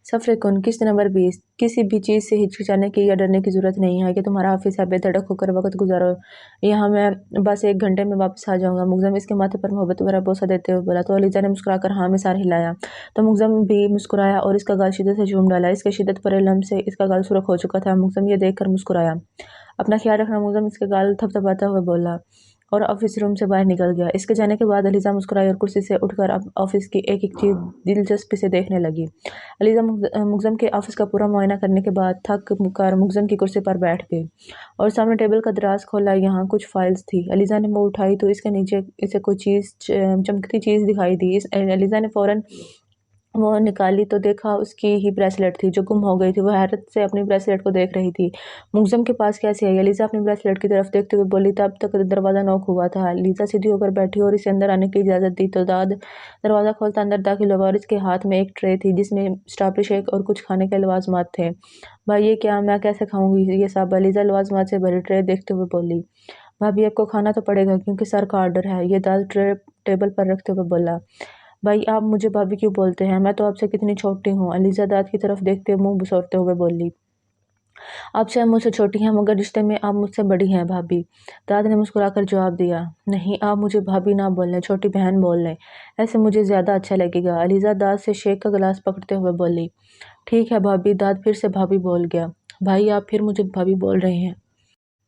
सफ़र कौन किस्त नंबर 20। किसी भी चीज़ से हिचकिचाने की या डरने की ज़रूरत नहीं है कि तुम्हारा ऑफिस है, बेधड़क होकर वक्त गुजारो। यहाँ मैं बस 1 घंटे में वापस आ जाऊँगा। मुग्ज़म इसके माथे पर मोहब्बत भरा बोसा देते हुए बोला तो अलीज़ा ने मुस्कुराकर हाँ में सर हिलाया। तो मुग्ज़म भी मुस्कुराया और इसका गाल शिद्दत से चूम डाला। इसके शिद्दत भरे लम्ब से इसका गाल सुर्ख हो चुका था। मुग्ज़म ये देखकर मुस्कुराया। अपना ख्याल रखना। मुग्ज़म इसके गाल थपथपाता हुआ बोला और ऑफिस रूम से बाहर निकल गया। इसके जाने के बाद अलीज़ा मुस्कुराई और कुर्सी से उठकर ऑफिस की एक एक चीज़ दिलचस्पी से देखने लगी। अलीज़ा मुग्ज़म के ऑफिस का पूरा मुआयना करने के बाद थक कर मुग्ज़म की कुर्सी पर बैठ गई और सामने टेबल का दराज खोला। यहाँ कुछ फाइल्स थी। अलीज़ा ने वो उठाई तो इसके नीचे इसे कोई चीज़ चमकती चीज़ दिखाई दी। अलीज़ा ने फ़ौरन वो निकाली तो देखा उसकी ही ब्रेसलेट थी जो गुम हो गई थी। वो हैरत से अपनी ब्रेसलेट को देख रही थी। मुग्ज़म के पास कैसे आई? अलीज़ा अपनी ब्रेसलेट की तरफ देखते हुए बोली। तब तक दरवाज़ा नॉक हुआ था। अलीज़ा सीधी होकर बैठी और इसे अंदर आने की इजाज़त दी तो दाद दरवाज़ा खोलता अंदर दाखिल हुआ और इसके हाथ में एक ट्रे थी जिसमें स्ट्रॉबेरी शेक और कुछ खाने के लवाजमात थे। भाई ये क्या? मैं कैसे खाऊंगी ये सब? अलीज़ा लवाजमात से भरी ट्रे देखते हुए बोली। भाभी आपको खाना तो पड़ेगा क्योंकि सर का ऑर्डर है। ये दाद ट्रे टेबल पर रखते हुए बोला। भाई आप मुझे भाभी क्यों बोलते हैं? मैं तो आपसे कितनी छोटी हूँ। अलीज़ा दाद की तरफ देखते मुंह बसोरते हुए बोली। आप चाहे मुझसे छोटी हैं मगर रिश्ते में आप मुझसे बड़ी हैं भाभी। दाद ने मुस्कुराकर जवाब दिया। नहीं आप मुझे भाभी ना बोलें, छोटी बहन बोल लें, ऐसे मुझे ज़्यादा अच्छा लगेगा। अलीज़ा दाद से शेक का गिलास पकड़ते हुए बोली। ठीक है भाभी। दाद फिर से भाभी बोल गया। भाई आप फिर मुझे भाभी बोल रहे हैं।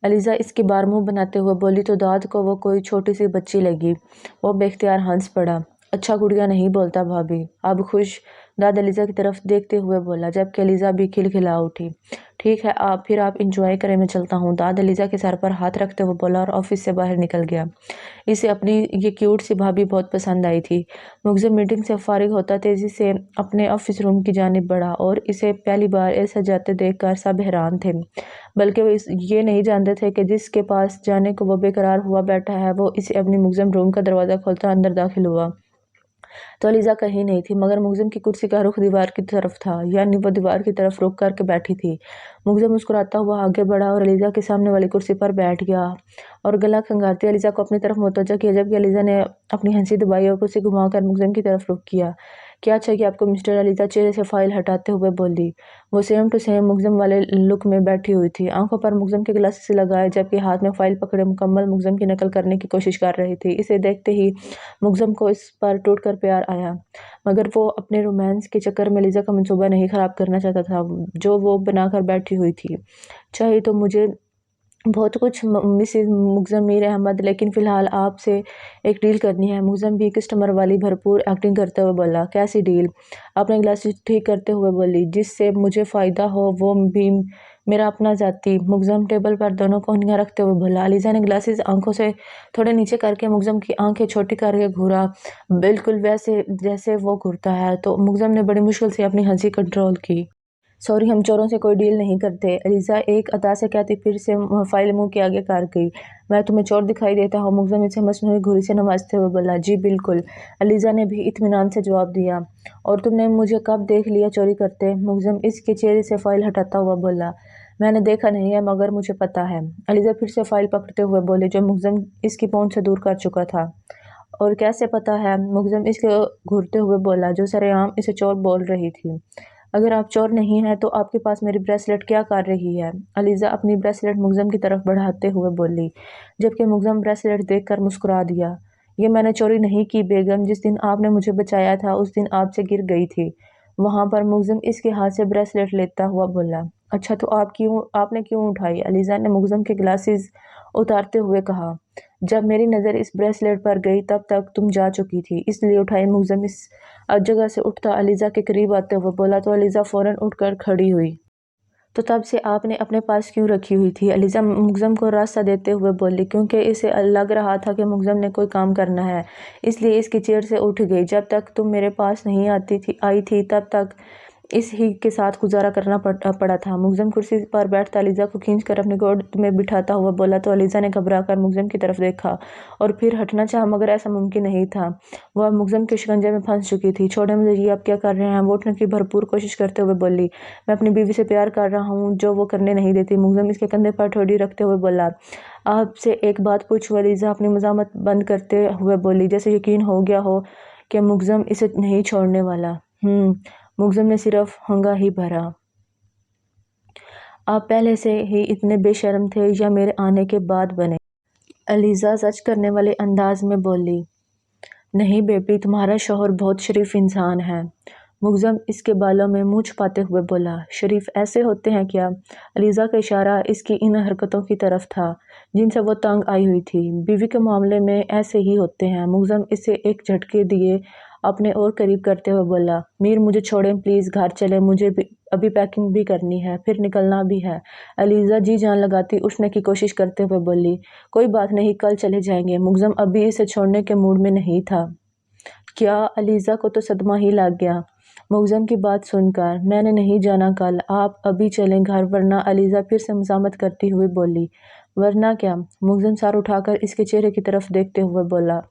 अलीज़ा इसकी बार मुंह बनाते हुए बोली तो दाद को वो कोई छोटी सी बच्ची लगी। वो बेख्तियार हंस पड़ा। अच्छा गुड़िया नहीं बोलता भाभी। अब खुश? दाद अलीज़ा की तरफ देखते हुए बोला जबकि अलीज़ा भी खिलखिला उठी। ठीक है आप फिर आप इंजॉय करें, मैं चलता हूँ। दाद अलीज़ा के सर पर हाथ रखते हुए बोला और ऑफिस से बाहर निकल गया। इसे अपनी ये क्यूट सी भाभी बहुत पसंद आई थी। मुग्ज़म मीटिंग से फारिग होता तेज़ी से अपने ऑफिस रूम की जानिब बढ़ा और इसे पहली बार ऐसा जाते देखकर सब हैरान थे। बल्कि वो ये नहीं जानते थे कि जिसके पास जाने को वो बेकरार हुआ बैठा है वो इसे अपनी मुग्ज़म रूम का दरवाज़ा खोलता अंदर दाखिल हुआ। तो अलीज़ा कहीं नहीं थी मगर मुग्ज़म की कुर्सी का रुख दीवार की तरफ था, यानी वो दीवार की तरफ रुख करके बैठी थी। मुग्ज़म मुस्कुराता हुआ आगे बढ़ा और अलीज़ा के सामने वाली कुर्सी पर बैठ गया और गला खंगालते अलीज़ा को अपनी तरफ मुतवज्जह किया जबकि अलीज़ा ने अपनी हंसी दबाई और कुर्सी घुमाकर मुग्ज़म की तरफ रुख किया। क्या चाहिए आपको मिस्टर? अलीज़ा चेहरे से फाइल हटाते हुए बोली। वो सेम टू सेम मुग्ज़म वाले लुक में बैठी हुई थी, आंखों पर मुग्ज़म के ग्लासेस लगाए जबकि हाथ में फाइल पकड़े मुकम्मल मुग्ज़म की नकल करने की कोशिश कर रही थी। इसे देखते ही मुग्ज़म को इस पर टूटकर प्यार आया मगर वो अपने रोमांस के चक्कर में अलीज़ा का मंसूबा नहीं ख़राब करना चाहता था जो वो बनाकर बैठी हुई थी। चाहिए तो मुझे बहुत कुछ मिसेस मुग्ज़म मीर अहमद, लेकिन फ़िलहाल आपसे एक डील करनी है। मुग्ज़म भी कस्टमर वाली भरपूर एक्टिंग करते हुए बोला। कैसी डील? अपने ग्लासेस ठीक करते हुए बोली। जिससे मुझे फ़ायदा हो वो भी मेरा अपना ज़ाती। मुग्ज़म टेबल पर दोनों कोहनियाँ रखते हुए बोला। अलीज़ा ने ग्लासेस आंखों से थोड़े नीचे करके मुग्ज़म की आंखें छोटी करके घूरा, बिल्कुल वैसे जैसे वो घूरता है। तो मुग्ज़म ने बड़ी मुश्किल से अपनी हंसी कंट्रोल की। सॉरी हम चोरों से कोई डील नहीं करते। अलीज़ा एक अदा से कहती फिर से फाइल मुंह के आगे कर गई। मैं तुम्हें चोर दिखाई देता हूँ? मुग्ज़म इसे मसनूई घुरी से नवाजते हुए बोला। जी बिल्कुल। अलीज़ा ने भी इत्मीनान से जवाब दिया। और तुमने मुझे कब देख लिया चोरी करते? मुग्ज़म इसके चेहरे से फाइल हटाता हुआ बोला। मैंने देखा नहीं है मगर मुझे पता है। अलीज़ा फिर से फाइल पकड़ते हुए बोली जो मुग्ज़म इसकी पहुंच से दूर कर चुका था। और कैसे पता है? मुग्ज़म इसके घूरते हुए बोला जो सरेआम इसे चोर बोल रही थी। अगर आप चोर नहीं हैं तो आपके पास मेरी ब्रेसलेट क्या कर रही है? अलीज़ा अपनी ब्रेसलेट मुग्ज़म की तरफ बढ़ाते हुए बोली जबकि मुग्ज़म ब्रेसलेट देखकर मुस्कुरा दिया। ये मैंने चोरी नहीं की बेगम, जिस दिन आपने मुझे बचाया था उस दिन आपसे गिर गई थी वहाँ पर। मुग्ज़म इसके हाथ से ब्रेसलेट लेता हुआ बोला। अच्छा तो आपने क्यों उठाई? अलीज़ा ने मुग्ज़म के ग्लासेस उतारते हुए कहा। जब मेरी नज़र इस ब्रेसलेट पर गई तब तक तुम जा चुकी थी, इसलिए उठाई। मुग्ज़म इस जगह से उठता अलीज़ा के करीब आते हुए बोला तो अलीज़ा फ़ौरन उठकर खड़ी हुई। तो तब से आपने अपने पास क्यों रखी हुई थी? अलीज़ा मुग्ज़म को रास्ता देते हुए बोली। क्योंकि इसे लग रहा था कि मुग्ज़म ने कोई काम करना है, इसलिए इसकी चेयर से उठ गई। जब तक तुम मेरे पास नहीं आई थी तब तक इस ही के साथ गुजारा करना पड़ा था। मुग्ज़म कुर्सी पर बैठता अलीज़ा को खींचकर अपनी गोद में बिठाता हुआ बोला तो अलीज़ा ने घबराकर मुग्ज़म की तरफ देखा और फिर हटना चाहा मगर ऐसा मुमकिन नहीं था। वह मुग्ज़म के शिकंजे में फंस चुकी थी। छोड़े मुझे, ये आप क्या कर रहे हैं? वो उठने की भरपूर कोशिश करते हुए बोली। मैं अपनी बीवी से प्यार कर रहा हूँ जो वो करने नहीं देती। मुग्ज़म इसके कंधे पर ठोड़ी रखते हुए बोला। आपसे एक बात पूछूं? अलीज़ा अपनी मज़ामत बंद करते हुए बोली जैसे यकीन हो गया हो कि मुग्ज़म इसे नहीं छोड़ने वाला। मुगज़म ने सिर्फ हंगा ही भरा। आप पहले से ही इतने बेशर्म थे या मेरे आने के बाद बने? अलीज़ा सच करने वाले अंदाज में बोली। नहीं बेबी, तुम्हारा शौहर बहुत शरीफ इंसान है। मुगज़म इसके बालों में मुँह छुपाते हुए बोला। शरीफ ऐसे होते हैं क्या? अलीज़ा का इशारा इसकी इन हरकतों की तरफ था जिनसे वो तंग आई हुई थी। बीवी के मामले में ऐसे ही होते हैं। मुगज़म इसे एक झटके दिए अपने और करीब करते हुए बोला, मीर मुझे छोड़ें प्लीज़, घर चले, मुझे भी अभी पैकिंग भी करनी है, फिर निकलना भी है। अलीज़ा जी जान लगाती उठने की कोशिश करते हुए बोली, कोई बात नहीं, कल चले जाएंगे। मुगज़म अभी इसे छोड़ने के मूड में नहीं था। क्या? अलीज़ा को तो सदमा ही लग गया मुगज़म की बात सुनकर। मैंने नहीं जाना कल, आप अभी चलें घर, वरना। अलीज़ा फिर से मज़ामत करती हुई बोली। वरना क्या? मुगज़म सर उठाकर इसके चेहरे की तरफ देखते हुए बोला।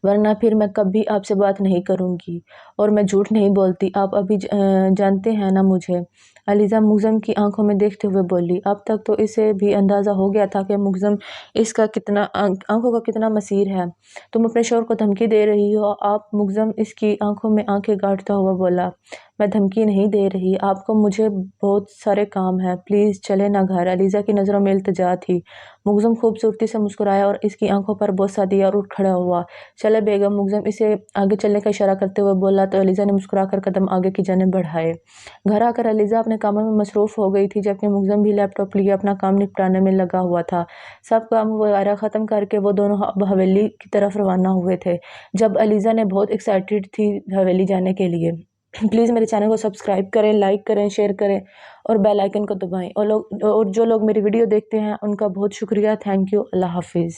वरना फिर मैं कभी आपसे बात नहीं करूँगी, और मैं झूठ नहीं बोलती, आप अभी जानते हैं ना मुझे। अलीज़ा मुगज़म की आंखों में देखते हुए बोली। अब तक तो इसे भी अंदाज़ा हो गया था कि मुगज़म इसका कितना आंखों का कितना मसीर है। तुम अपने शौहर को धमकी दे रही हो? आप? मुगज़म इसकी आंखों में आंखें गाड़ता हुआ बोला। मैं धमकी नहीं दे रही, आपको मुझे बहुत सारे काम है, प्लीज़ चले ना घर। अलीज़ा की नज़रों में इल्तिजा थी। मुगज़म खूबसूरती से मुस्कुराया और इसकी आंखों पर बोसा दिया और उठ खड़ा हुआ। चले बेगम, मुगज़म इसे आगे चलने का इशारा करते हुए बोला तो अलीज़ा ने मुस्कुराकर कदम आगे की जानिब बढ़ाए। घर आकर अलीज़ा अपने कामों में मसरूफ़ हो गई थी, जबकि मुगज़म भी लैपटॉप लिए अपना काम निपटाने में लगा हुआ था। सब काम वगैरह ख़त्म करके वो दोनों अब हवेली की तरफ रवाना हुए थे, जब अलीज़ा ने बहुत एक्साइटेड थी हवेली जाने के लिए। प्लीज़ मेरे चैनल को सब्सक्राइब करें, लाइक करें, शेयर करें और बेल आइकन को दबाएं। और जो लोग मेरी वीडियो देखते हैं उनका बहुत शुक्रिया। Thank you. अल्लाह हाफ़िज़।